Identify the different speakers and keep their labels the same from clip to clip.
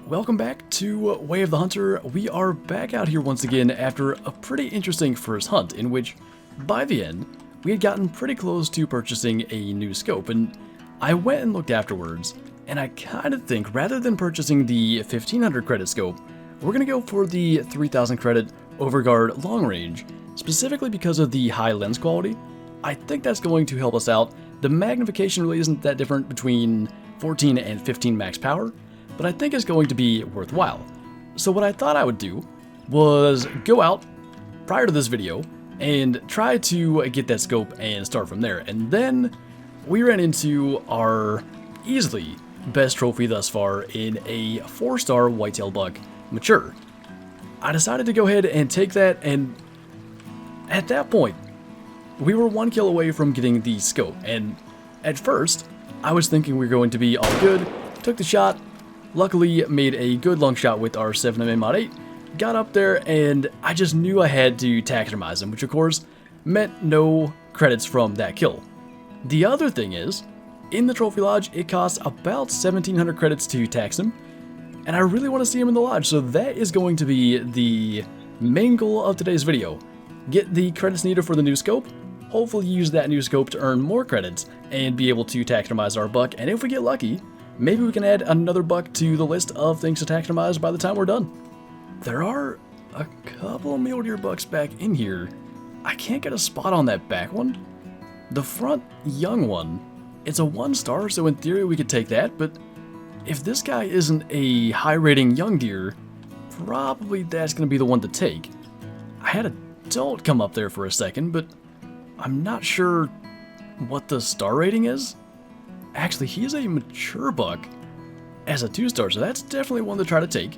Speaker 1: Welcome back to Way of the Hunter. We are back out here once again after a pretty interesting first hunt in which, by the end, we had gotten pretty close to purchasing a new scope, and I went and looked afterwards, and I kind of think rather than purchasing the 1500 credit scope, we're going to go for the 3000 credit Overguard long range, specifically because of the high lens quality. I think that's going to help us out. The magnification really isn't that different between 14 and 15 max power, but I think it's going to be worthwhile. So what I thought I would do was go out prior to this video and try to get that scope and start from there. And then we ran into our easily best trophy thus far in a 4-star whitetail buck mature. I decided to go ahead and take that, and at that point, we were 1 kill away from getting the scope. And at first, I was thinking we were going to be all good, took the shot, luckily made a good long shot with our 7mm Mod 8, got up there, and I just knew I had to taxidermize him, which of course meant no credits from that kill. The other thing is, in the Trophy Lodge, it costs about 1700 credits to tax him, and I really want to see him in the lodge, so that is going to be the main goal of today's video. Get the credits needed for the new scope, hopefully use that new scope to earn more credits, and be able to taxidermize our buck, and if we get lucky, maybe we can add another buck to the list of things to taxidermize by the time we're done. There are a couple of mule deer bucks back in here. I can't get a spot on that back one. The front young one, it's a 1-star, so in theory we could take that, but if this guy isn't a high rating young deer, probably that's going to be the one to take. I had a dolt come up there for a second, but I'm not sure what the star rating is. Actually, he's a mature buck as a 2-star, so that's definitely one to try to take.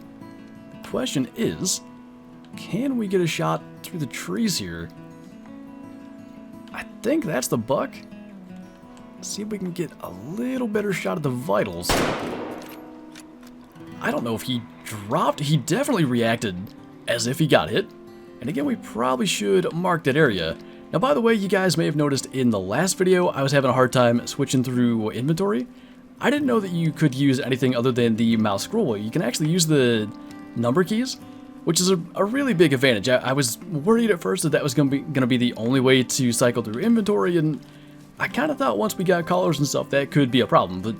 Speaker 1: The question is, can we get a shot through the trees here? I think that's the buck. Let's see if we can get a little better shot at the vitals. I don't know if he dropped. He definitely reacted as if he got hit. And again, we probably should mark that area. Now, by the way, you guys may have noticed in the last video, I was having a hard time switching through inventory. I didn't know that you could use anything other than the mouse scroll wheel. You can actually use the number keys, which is a really big advantage. I was worried at first that that was going to be the only way to cycle through inventory, and I kind of thought once we got collars and stuff, that could be a problem. But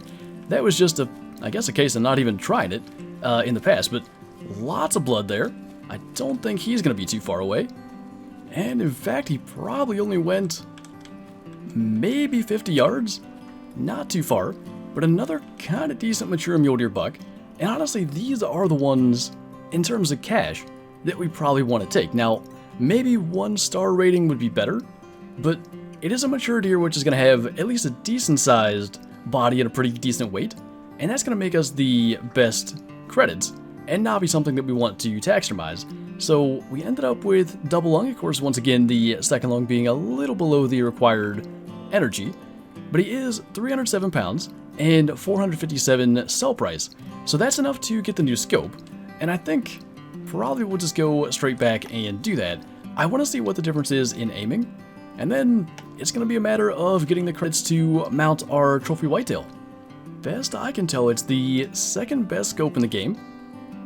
Speaker 1: that was just I guess a case of not even trying it in the past. But lots of blood there. I don't think he's going to be too far away. And in fact, he probably only went maybe 50 yards. Not too far, but another kind of decent mature mule deer buck. And honestly, these are the ones, in terms of cash, that we probably want to take. Now, maybe 1-star rating would be better, but it is a mature deer which is going to have at least a decent sized body and a pretty decent weight. And that's going to make us the best credits and not be something that we want to taxidermize. So we ended up with double lung, of course, once again, the second lung being a little below the required energy, but he is 307 pounds and 457 sell price. So that's enough to get the new scope, and I think probably we'll just go straight back and do that. I want to see what the difference is in aiming, and then it's going to be a matter of getting the credits to mount our trophy whitetail. Best I can tell, it's the second best scope in the game,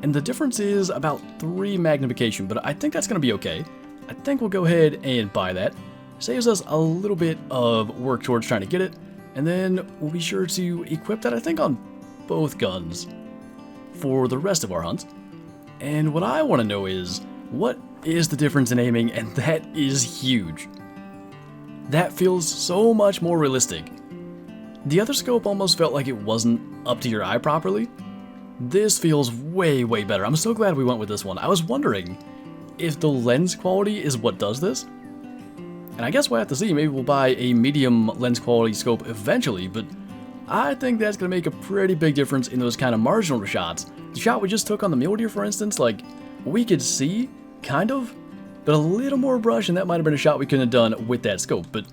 Speaker 1: and the difference is about 3 magnification, but I think that's going to be okay. I think we'll go ahead and buy that. Saves us a little bit of work towards trying to get it, and then we'll be sure to equip that, I think, on both guns for the rest of our hunt. And what I want to know is, what is the difference in aiming? And that is huge. That feels so much more realistic. The other scope almost felt like it wasn't up to your eye properly. This feels way, way better. I'm so glad we went with this one. I was wondering if the lens quality is what does this. And I guess we'll have to see. Maybe we'll buy a medium lens quality scope eventually, but I think that's going to make a pretty big difference in those kind of marginal shots. The shot we just took on the mule deer, for instance, like, we could see, kind of, but a little more brush, and that might have been a shot we couldn't have done with that scope. But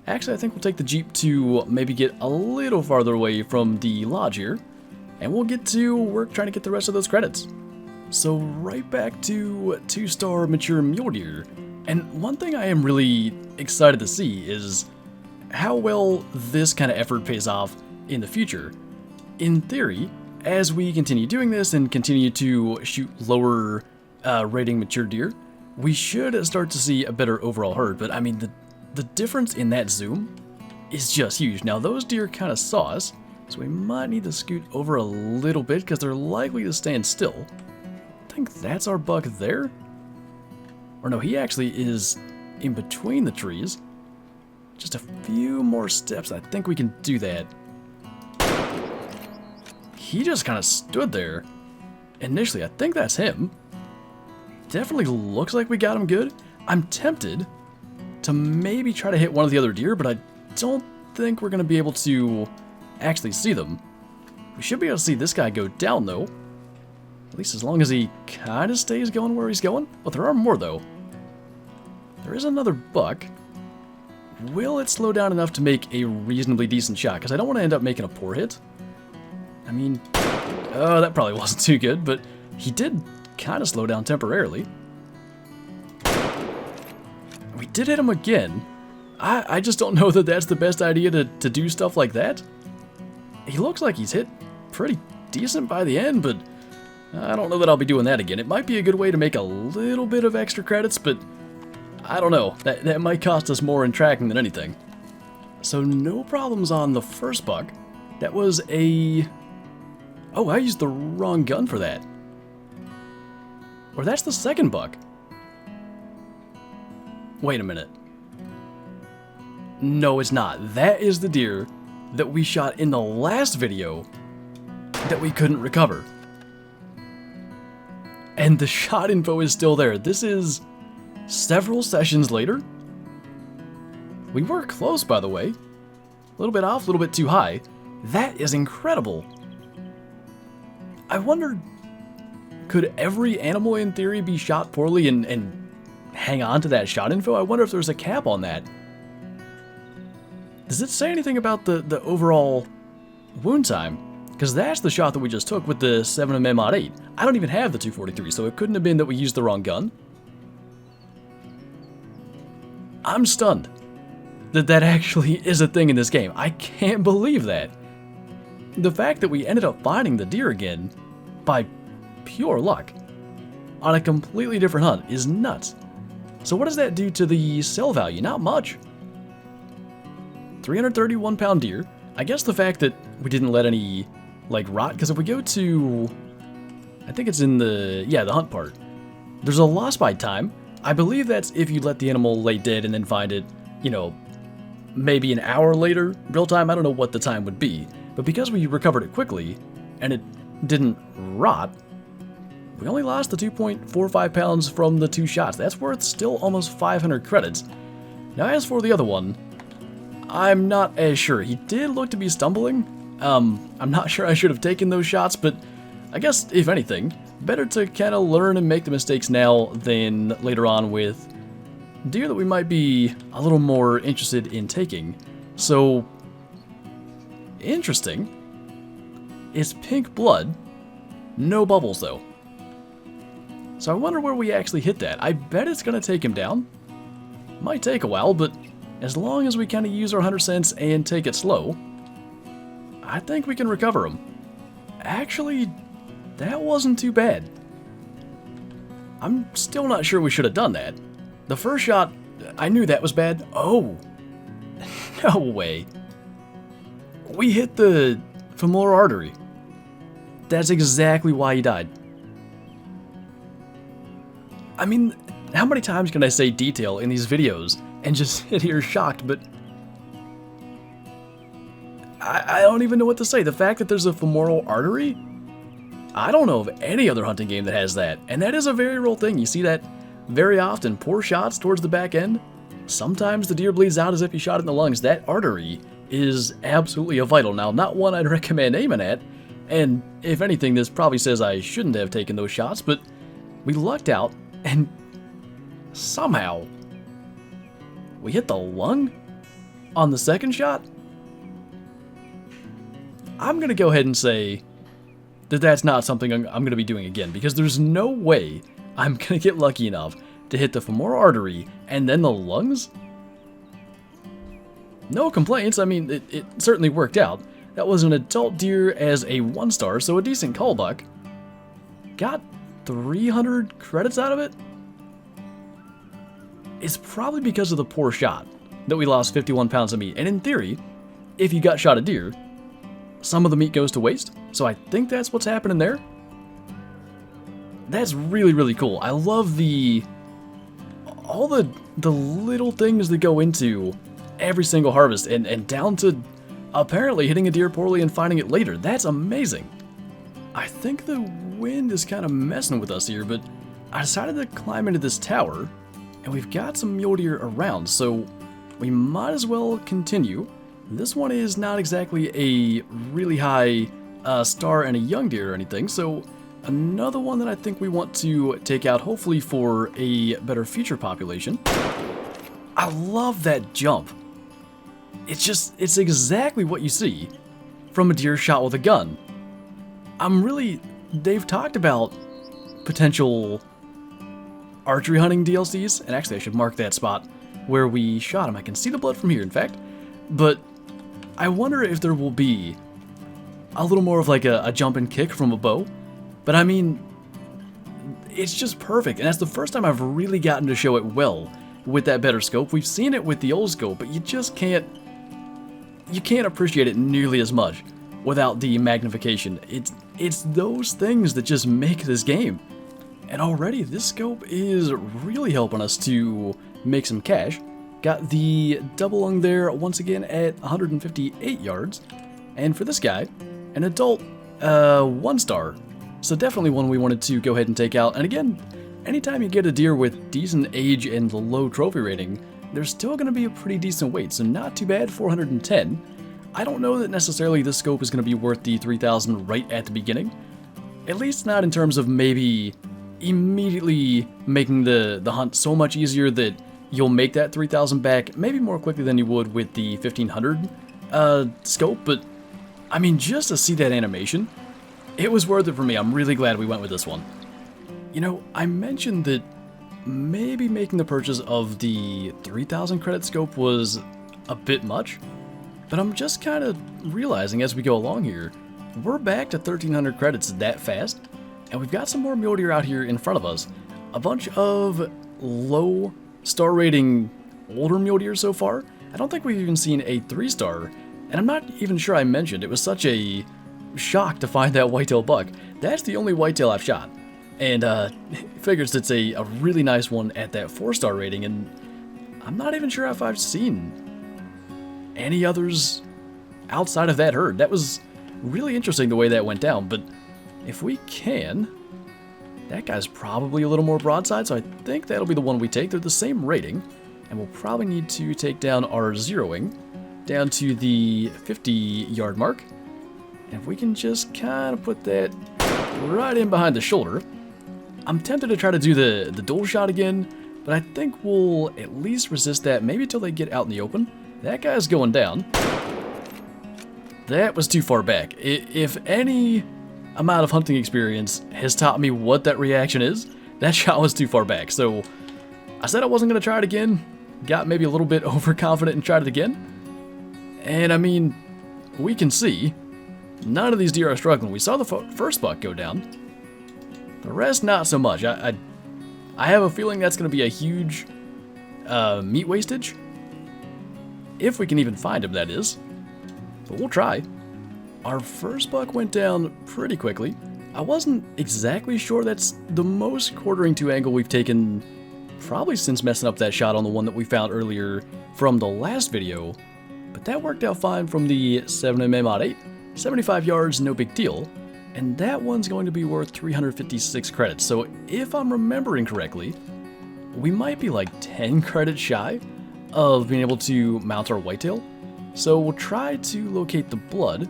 Speaker 1: actually, I think we'll take the Jeep to maybe get a little farther away from the lodge here, and we'll get to work trying to get the rest of those credits. So right back to 2-star mature mule deer. And one thing I am really excited to see is how well this kind of effort pays off in the future. In theory, as we continue doing this and continue to shoot lower rating mature deer, we should start to see a better overall herd. But I mean, the difference in that zoom is just huge. Now those deer kind of saw us, so we might need to scoot over a little bit because they're likely to stand still. I think that's our buck there. Or no, he actually is in between the trees. Just a few more steps. I think we can do that. He just kind of stood there. Initially, I think that's him. Definitely looks like we got him good. I'm tempted to maybe try to hit one of the other deer, but I don't think we're going to be able to actually see them. We should be able to see this guy go down, though. At least as long as he kind of stays going where he's going. But there are more, though. There is another buck. Will it slow down enough to make a reasonably decent shot? Because I don't want to end up making a poor hit. I mean, oh, that probably wasn't too good, but he did kind of slow down temporarily. We did hit him again. I just don't know that that's the best idea to do stuff like that. He looks like he's hit pretty decent by the end, but I don't know that I'll be doing that again. It might be a good way to make a little bit of extra credits, but I don't know. That might cost us more in tracking than anything. So no problems on the first buck. That was a... Oh, I used the wrong gun for that. Or that's the second buck. Wait a minute. No, it's not. That is the deer that we shot in the last video that we couldn't recover. And the shot info is still there. This is several sessions later. We were close, by the way. A little bit off, a little bit too high. That is incredible. I wonder, could every animal in theory be shot poorly and hang on to that shot info? I wonder if there's a cap on that. Does it say anything about the overall wound time? Because that's the shot that we just took with the 7mm Mod 8. I don't even have the 243, so it couldn't have been that we used the wrong gun. I'm stunned that that actually is a thing in this game. I can't believe that. The fact that we ended up finding the deer again by pure luck on a completely different hunt is nuts. So what does that do to the sell value? Not much. 331 pound deer. I guess the fact that we didn't let any like rot, because if we go to, I think it's in the, yeah, the hunt part, there's a loss by time. I believe that's if you let the animal lay dead and then find it, you know, maybe an hour later, real time. I don't know what the time would be, but because we recovered it quickly and it didn't rot, we only lost the 2.45 pounds from the 2 shots. That's worth still almost 500 credits. Now as for the other one, I'm not as sure. He did look to be stumbling. I'm not sure I should have taken those shots, but I guess, if anything, better to kind of learn and make the mistakes now than later on with deer that we might be a little more interested in taking. So, interesting. It's pink blood, no bubbles though. So I wonder where we actually hit that. I bet it's going to take him down. Might take a while, but as long as we kind of use our 100 cents and take it slow, I think we can recover him. Actually, that wasn't too bad. I'm still not sure we should have done that. The first shot, I knew that was bad. Oh, no way. We hit the femoral artery. That's exactly why he died. I mean, how many times can I say detail in these videos and just sit here shocked, but I don't even know what to say. The fact that there's a femoral artery, I don't know of any other hunting game that has that, and that is a very real thing. You see that very often. Poor shots towards the back end. Sometimes the deer bleeds out as if you shot it in the lungs. That artery is absolutely a vital. Now, not one I'd recommend aiming at, and if anything, this probably says I shouldn't have taken those shots, but we lucked out, and somehow we hit the lung on the second shot. I'm going to go ahead and say that that's not something I'm going to be doing again, because there's no way I'm going to get lucky enough to hit the femoral artery and then the lungs. No complaints. I mean, it certainly worked out. That was an adult deer as a 1-star, so a decent call buck. Got 300 credits out of it? It's probably because of the poor shot that we lost 51 pounds of meat. And in theory, if you got shot a deer, some of the meat goes to waste. So I think that's what's happening there. That's really, really cool. I love all the little things that go into every single harvest, and down to apparently hitting a deer poorly and finding it later. That's amazing. I think the wind is kind of messing with us here, but I decided to climb into this tower, and we've got some mule deer around, so we might as well continue. This one is not exactly a really high star and a young deer or anything, so another one that I think we want to take out, hopefully for a better future population. I love that jump. It's exactly what you see from a deer shot with a gun. They've talked about potential archery hunting DLCs, and actually I should mark that spot where we shot him. I can see the blood from here, in fact, but I wonder if there will be a little more of like a jump and kick from a bow. But I mean, it's just perfect, and that's the first time I've really gotten to show it well with that better scope. We've seen it with the old scope, but you just can't appreciate it nearly as much without the magnification. It's those things that just make this game. And already this scope is really helping us to make some cash. Got the double lung there once again at 158 yards. And for this guy, an adult 1-star. So definitely one we wanted to go ahead and take out. And again, anytime you get a deer with decent age and low trophy rating, there's still going to be a pretty decent weight. So not too bad, 410. I don't know that necessarily this scope is going to be worth the 3,000 right at the beginning. At least not in terms of maybe immediately making the hunt so much easier that you'll make that 3,000 back maybe more quickly than you would with the 1,500 scope. But I mean, just to see that animation, it was worth it for me. I'm really glad we went with this one. You know, I mentioned that maybe making the purchase of the 3,000 credit scope was a bit much, but I'm just kind of realizing as we go along here, we're back to 1,300 credits that fast, and we've got some more mule deer out here in front of us. A bunch of low star rating older mule deer so far. I don't think we've even seen a 3-star, and I'm not even sure I mentioned it was such a shock to find that whitetail buck. That's the only whitetail I've shot, and figures it's a really nice one at that 4-star rating, and I'm not even sure if I've seen any others outside of that herd. That was really interesting the way that went down, but if we can, that guy's probably a little more broadside, so I think that'll be the one we take. They're the same rating, and we'll probably need to take down our zeroing down to the 50-yard mark. And if we can just kind of put that right in behind the shoulder. I'm tempted to try to do the dual shot again, but I think we'll at least resist that maybe till they get out in the open. That guy's going down. That was too far back. If any amount of hunting experience has taught me what that reaction is, that shot was too far back. So I said I wasn't going to try it again. Got maybe a little bit overconfident and tried it again. And I mean, we can see none of these deer are struggling. We saw the first buck go down. The rest, not so much. I have a feeling that's going to be a huge meat wastage. If we can even find him, that is. But we'll try. Our first buck went down pretty quickly. I wasn't exactly sure. That's the most quartering to angle we've taken probably since messing up that shot on the one that we found earlier from the last video. But that worked out fine from the 7mm mod 8. 75 yards, no big deal. And that one's going to be worth 356 credits. So if I'm remembering correctly, we might be like 10 credits shy of being able to mount our whitetail. So we'll try to locate the blood.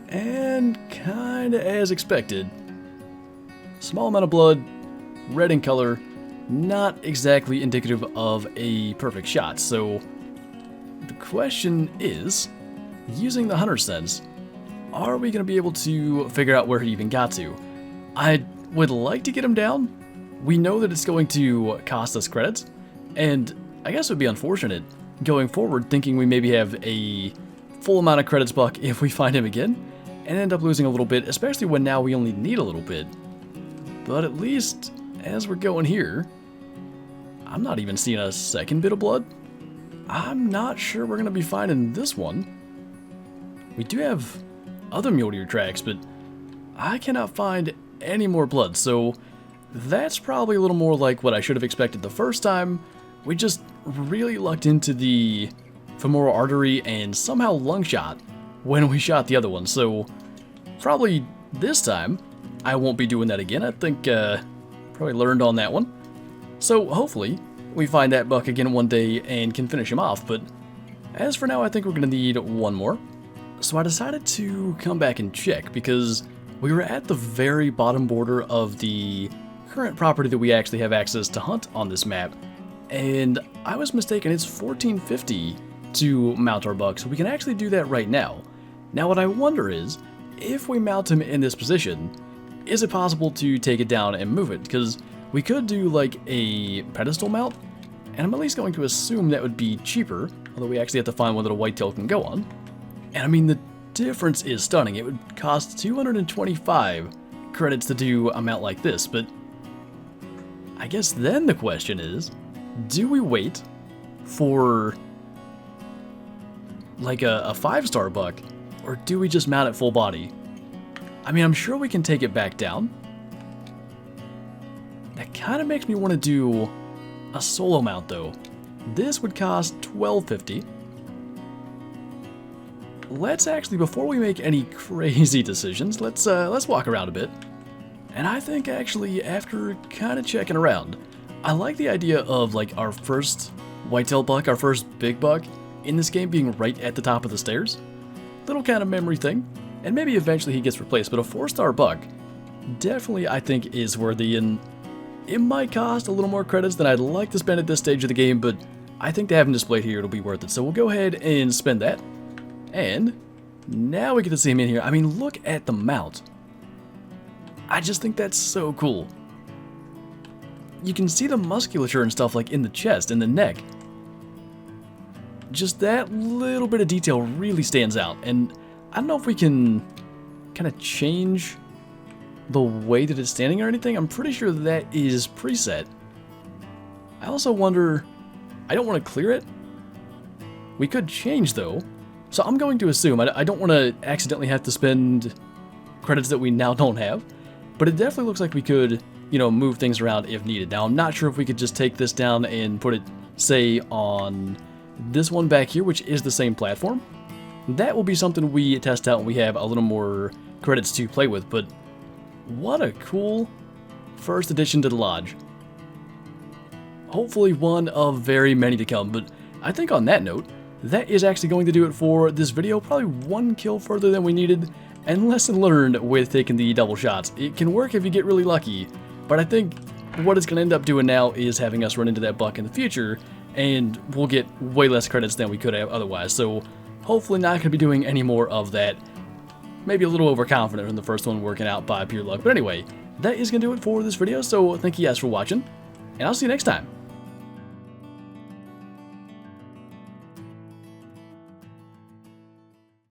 Speaker 1: And kinda as expected, small amount of blood, red in color, not exactly indicative of a perfect shot. So the question is, using the hunter sense, are we going to be able to figure out where he even got to? I would like to get him down. We know that it's going to cost us credits, and I guess it would be unfortunate going forward thinking we maybe have a full amount of credits buck if we find him again, and end up losing a little bit, especially when now we only need a little bit. But at least, as we're going here, I'm not even seeing a second bit of blood. I'm not sure we're going to be finding this one. We do have other mule deer tracks, but I cannot find any more blood, so that's probably a little more like what I should have expected the first time. We just really lucked into the femoral artery and somehow lung shot when we shot the other one, so probably this time I won't be doing that again. I think probably learned on that one. So hopefully we find that buck again one day and can finish him off, but as for now I think we're going to need one more. So I decided to come back and check because we were at the very bottom border of the current property that we actually have access to hunt on this map, and I was mistaken. It's 1450 to mount our buck, so we can actually do that right now. Now what I wonder is, if we mount him in this position, is it possible to take it down and move it? Because we could do like a pedestal mount, and I'm at least going to assume that would be cheaper, although we actually have to find one that a whitetail can go on. And I mean, the difference is stunning. It would cost 225 credits to do a mount like this, but I guess then the question is, do we wait for like a 5-star buck, or do we just mount it full body? I mean, I'm sure we can take it back down. That kind of makes me want to do a solo mount though. This would cost $12.50. Let's actually, before we make any crazy decisions, let's walk around a bit. And I think actually, after kind of checking around, I like the idea of like our first whitetail buck, our first big buck in this game being right at the top of the stairs. Little kind of memory thing, and maybe eventually he gets replaced, but a 4-star buck definitely I think is worthy, and it might cost a little more credits than I'd like to spend at this stage of the game, but I think to have him displayed here, it'll be worth it. So we'll go ahead and spend that. And now we get to see him in here. I mean, look at the mount. I just think that's so cool. You can see the musculature and stuff like in the chest and the neck. Just that little bit of detail really stands out. And I don't know if we can kind of change the way that it's standing or anything. I'm pretty sure that is preset. I also wonder, I don't want to clear it. We could change though. So I'm going to assume, I don't want to accidentally have to spend credits that we now don't have, but it definitely looks like we could, you know, move things around if needed. Now I'm not sure if we could just take this down and put it, say, on this one back here, which is the same platform. That will be something we test out when we have a little more credits to play with, but what a cool first addition to the lodge. Hopefully one of very many to come, but I think on that note, that is actually going to do it for this video. Probably one kill further than we needed, and lesson learned with taking the double shots. It can work if you get really lucky, but I think what it's going to end up doing now is having us run into that buck in the future, and we'll get way less credits than we could have otherwise. So hopefully not going to be doing any more of that. Maybe a little overconfident in the first one working out by pure luck. But anyway, that is going to do it for this video, so thank you guys for watching, and I'll see you next time.